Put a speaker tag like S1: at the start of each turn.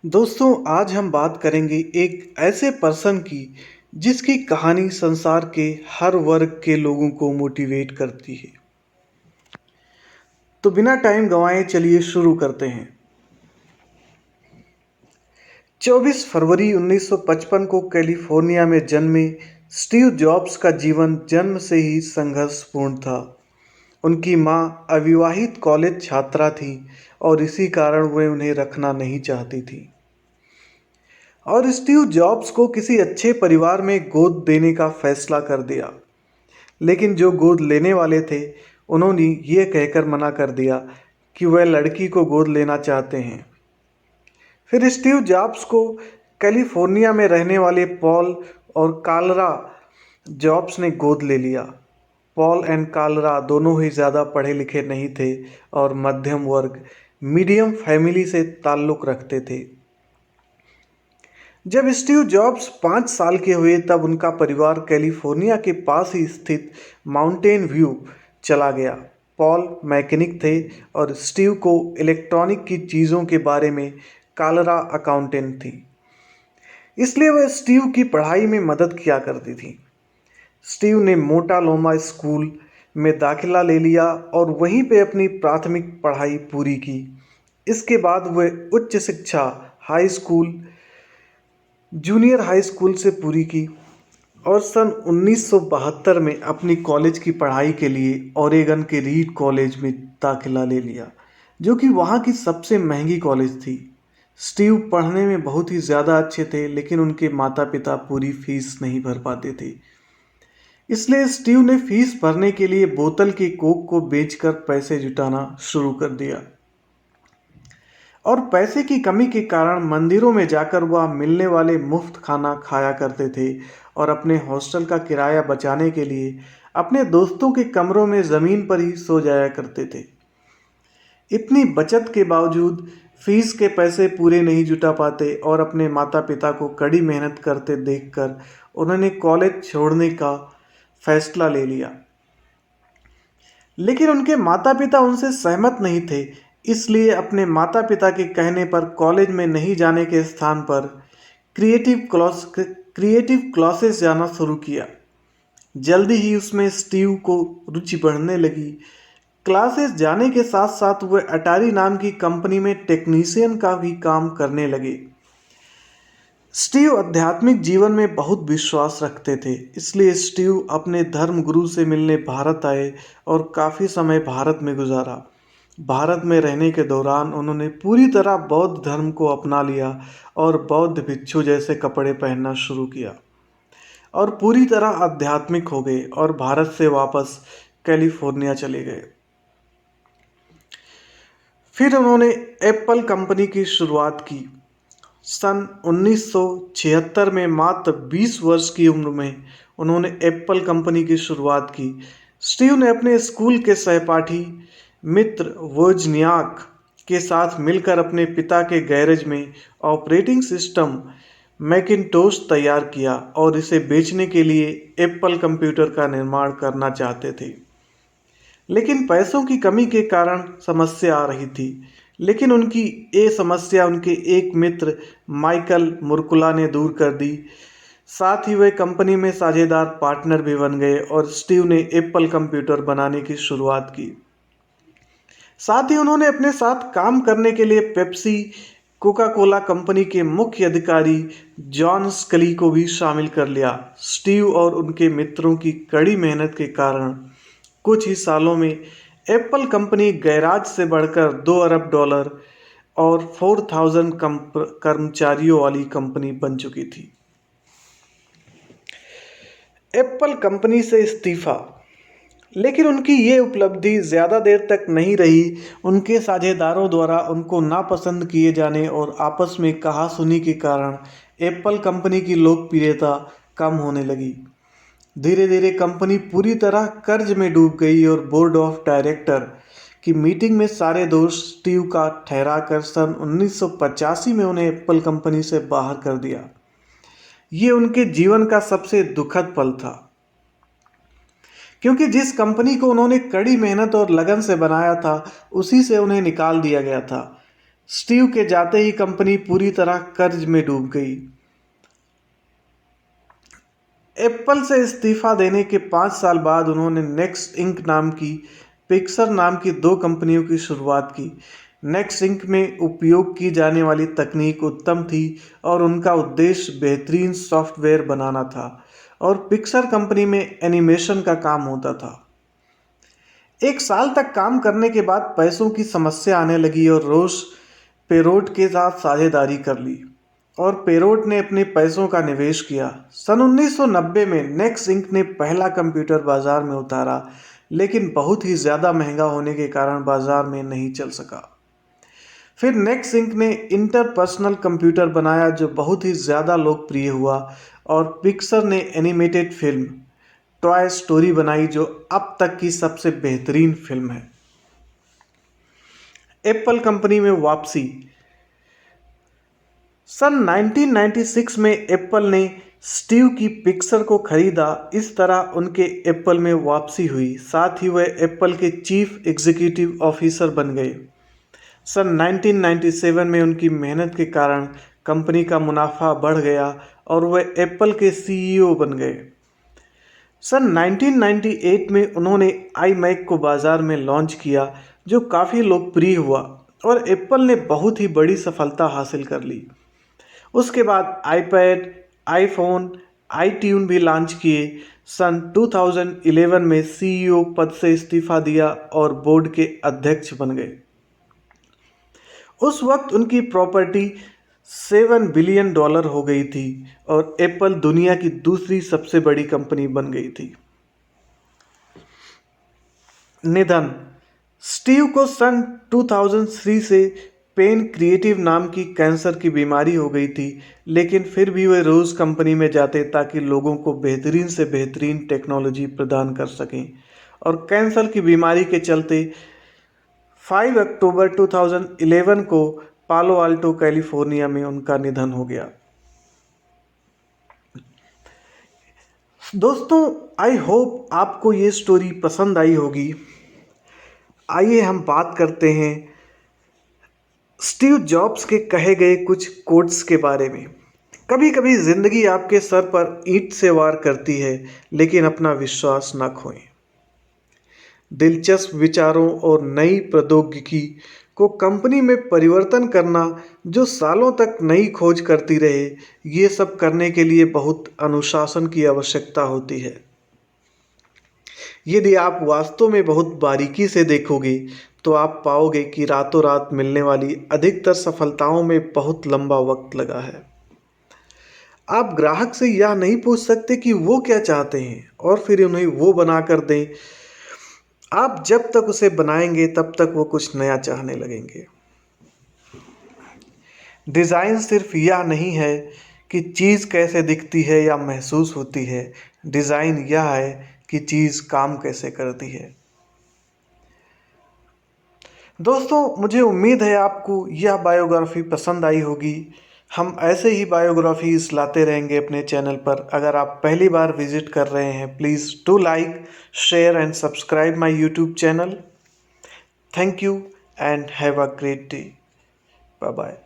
S1: दोस्तों आज हम बात करेंगे एक ऐसे पर्सन की जिसकी कहानी संसार के हर वर्ग के लोगों को मोटिवेट करती है। तो बिना टाइम गंवाए चलिए शुरू करते हैं। 24 फरवरी 1955 को कैलिफोर्निया में जन्मे स्टीव जॉब्स का जीवन जन्म से ही संघर्षपूर्ण था। उनकी मां अविवाहित कॉलेज छात्रा थी और इसी कारण वे उन्हें रखना नहीं चाहती थी और स्टीव जॉब्स को किसी अच्छे परिवार में गोद देने का फैसला कर दिया। लेकिन जो गोद लेने वाले थे उन्होंने ये कहकर मना कर दिया कि वह लड़की को गोद लेना चाहते हैं। फिर स्टीव जॉब्स को कैलिफोर्निया में रहने वाले पॉल और कालरा जॉब्स ने गोद ले लिया। पॉल एंड कालरा दोनों ही ज़्यादा पढ़े लिखे नहीं थे और मध्यम वर्ग मीडियम फैमिली से ताल्लुक़ रखते थे। जब स्टीव जॉब्स 5 साल के हुए तब उनका परिवार कैलिफोर्निया के पास ही स्थित माउंटेन व्यू चला गया। पॉल मैकेनिक थे और स्टीव को इलेक्ट्रॉनिक की चीज़ों के बारे में कालरा अकाउंटेंट थी, इसलिए वह स्टीव की पढ़ाई में मदद किया करती थी। स्टीव ने मोटालोमा स्कूल में दाखिला ले लिया और वहीं पे अपनी प्राथमिक पढ़ाई पूरी की। इसके बाद वह उच्च शिक्षा high school junior high school से पूरी की और सन 1972 में अपनी कॉलेज की पढ़ाई के लिए ओरेगन के रीड कॉलेज में दाखिला ले लिया, जो कि वहाँ की सबसे महंगी कॉलेज थी। स्टीव पढ़ने में बहुत ही ज़्यादा अच्छे थे, लेकिन उनके माता पिता पूरी फीस नहीं भर पाते थे। इसलिए स्टीव ने फीस भरने के लिए बोतल के कोक को बेचकर पैसे जुटाना शुरू कर दिया और पैसे की कमी के कारण मंदिरों में जाकर वह मिलने वाले मुफ्त खाना खाया करते थे और अपने हॉस्टल का किराया बचाने के लिए अपने दोस्तों के कमरों में ज़मीन पर ही सो जाया करते थे। इतनी बचत के बावजूद फीस के पैसे पूरे नहीं जुटा पाते और अपने माता पिता को कड़ी मेहनत करते देखकर उन्होंने कॉलेज छोड़ने का फैसला ले लिया। लेकिन उनके माता पिता उनसे सहमत नहीं थे, इसलिए अपने माता पिता के कहने पर कॉलेज में नहीं जाने के स्थान पर क्रिएटिव क्लासेस जाना शुरू किया। जल्दी ही उसमें स्टीव को रुचि बढ़ने लगी। क्लासेस जाने के साथ साथ वह अटारी नाम की कंपनी में टेक्नीशियन का भी काम करने लगे। स्टीव आध्यात्मिक जीवन में बहुत विश्वास रखते थे, इसलिए स्टीव अपने धर्म गुरु से मिलने भारत आए और काफ़ी समय भारत में गुजारा। भारत में रहने के दौरान उन्होंने पूरी तरह बौद्ध धर्म को अपना लिया और बौद्ध भिक्षु जैसे कपड़े पहनना शुरू किया और पूरी तरह आध्यात्मिक हो गए और भारत से वापस कैलिफोर्निया चले गए। फिर उन्होंने एप्पल कंपनी की शुरुआत की। सन 1976 में मात्र 20 वर्ष की उम्र में उन्होंने एप्पल कंपनी की शुरुआत की। स्टीव ने अपने स्कूल के सहपाठी मित्र वोजनियाक के साथ मिलकर अपने पिता के गैरेज में ऑपरेटिंग सिस्टम मैकिन्टोश तैयार किया और इसे बेचने के लिए एप्पल कंप्यूटर का निर्माण करना चाहते थे। लेकिन पैसों की कमी के कारण समस्या आ रही थी, लेकिन उनकी ये समस्या उनके एक मित्र माइकल मुर्कुला ने दूर कर दी। साथ ही वे कंपनी में साझेदार पार्टनर भी बन गए और स्टीव ने एप्पल कंप्यूटर बनाने की शुरुआत की। साथ ही उन्होंने अपने साथ काम करने के लिए पेप्सी कोका कोला कंपनी के मुख्य अधिकारी जॉन स्कली को भी शामिल कर लिया। स्टीव और उनके मित्रों की कड़ी मेहनत के कारण कुछ ही सालों में एप्पल कंपनी गैराज से बढ़कर $2 अरब और 4,000 कर्मचारियों वाली कंपनी बन चुकी थी। एप्पल कंपनी से इस्तीफा। लेकिन उनकी ये उपलब्धि ज़्यादा देर तक नहीं रही। उनके साझेदारों द्वारा उनको नापसंद किए जाने और आपस में कहासुनी के कारण एप्पल कंपनी की लोकप्रियता कम होने लगी। धीरे धीरे कंपनी पूरी तरह कर्ज में डूब गई और बोर्ड ऑफ डायरेक्टर की मीटिंग में सारे दोष स्टीव का ठहराकर सन 1985 में उन्हें एप्पल कंपनी से बाहर कर दिया। ये उनके जीवन का सबसे दुखद पल था, क्योंकि जिस कंपनी को उन्होंने कड़ी मेहनत और लगन से बनाया था उसी से उन्हें निकाल दिया गया था। स्टीव के जाते ही कंपनी पूरी तरह कर्ज में डूब गई। एप्पल से इस्तीफा देने के 5 साल बाद उन्होंने नेक्स्ट इंक नाम की पिक्सर नाम की 2 कंपनियों की शुरुआत की। नेक्स्ट इंक में उपयोग की जाने वाली तकनीक उत्तम थी और उनका उद्देश्य बेहतरीन सॉफ्टवेयर बनाना था, और पिक्सर कंपनी में एनिमेशन का काम होता था। 1 साल तक काम करने के बाद पैसों की समस्या आने लगी और रोस पेरोट के साथ साझेदारी कर ली, और पेरोट ने अपने पैसों का निवेश किया। सन 1990 में नेक्स्ट इंक ने पहला कंप्यूटर बाजार में उतारा, लेकिन बहुत ही ज़्यादा महंगा होने के कारण बाजार में नहीं चल सका। फिर नेक्स्ट इंक ने इंटरपर्सनल कंप्यूटर बनाया जो बहुत ही ज़्यादा लोकप्रिय हुआ, और पिक्सर ने एनिमेटेड फिल्म टॉय स्टोरी बनाई जो अब तक की सबसे बेहतरीन फिल्म है। एप्पल कंपनी में वापसी। सन 1996 में एप्पल ने स्टीव की पिक्सर को खरीदा। इस तरह उनके एप्पल में वापसी हुई, साथ ही वह एप्पल के चीफ एग्जीक्यूटिव ऑफिसर बन गए। सन 1997 में उनकी मेहनत के कारण कंपनी का मुनाफा बढ़ गया और वह एप्पल के सीईओ बन गए। सन 1998 में उन्होंने iMac को बाजार में लॉन्च किया जो काफ़ी लोकप्रिय हुआ और एप्पल ने बहुत ही बड़ी सफलता हासिल कर ली। उसके बाद आईपैड, आईफोन, आईट्यून भी लॉन्च किए। सन 2011 में सीईओ पद से इस्तीफा दिया और बोर्ड के अध्यक्ष बन गए। उस वक्त उनकी प्रॉपर्टी $7 बिलियन हो गई थी और एप्पल दुनिया की दूसरी सबसे बड़ी कंपनी बन गई थी। निधन। स्टीव को सन 2003 से पेन क्रिएटिव नाम की कैंसर की बीमारी हो गई थी, लेकिन फिर भी वे रोज़ कंपनी में जाते ताकि लोगों को बेहतरीन से बेहतरीन टेक्नोलॉजी प्रदान कर सकें, और कैंसर की बीमारी के चलते 5 अक्टूबर 2011 को पालो आल्टो कैलिफोर्निया में उनका निधन हो गया। दोस्तों, आई होप आपको ये स्टोरी पसंद आई होगी। आइए हम बात करते हैं स्टीव जॉब्स के कहे गए कुछ कोट्स के बारे में। कभी कभी ज़िंदगी आपके सर पर ईंट से वार करती है, लेकिन अपना विश्वास न खोएं। दिलचस्प विचारों और नई प्रौद्योगिकी को कंपनी में परिवर्तन करना जो सालों तक नई खोज करती रहे, ये सब करने के लिए बहुत अनुशासन की आवश्यकता होती है। यदि आप वास्तव में बहुत बारीकी से देखोगे तो आप पाओगे कि रातों रात मिलने वाली अधिकतर सफलताओं में बहुत लंबा वक्त लगा है। आप ग्राहक से यह नहीं पूछ सकते कि वो क्या चाहते हैं और फिर उन्हें वो बना कर दें। आप जब तक उसे बनाएंगे तब तक वो कुछ नया चाहने लगेंगे। डिज़ाइन सिर्फ यह नहीं है कि चीज़ कैसे दिखती है या महसूस होती है, डिज़ाइन यह है कि चीज़ काम कैसे करती है। दोस्तों, मुझे उम्मीद है आपको यह बायोग्राफी पसंद आई होगी। हम ऐसे ही बायोग्राफीज लाते रहेंगे अपने चैनल पर। अगर आप पहली बार विजिट कर रहे हैं, please do like, share and subscribe my YouTube channel. Thank you and have a great day. Bye bye.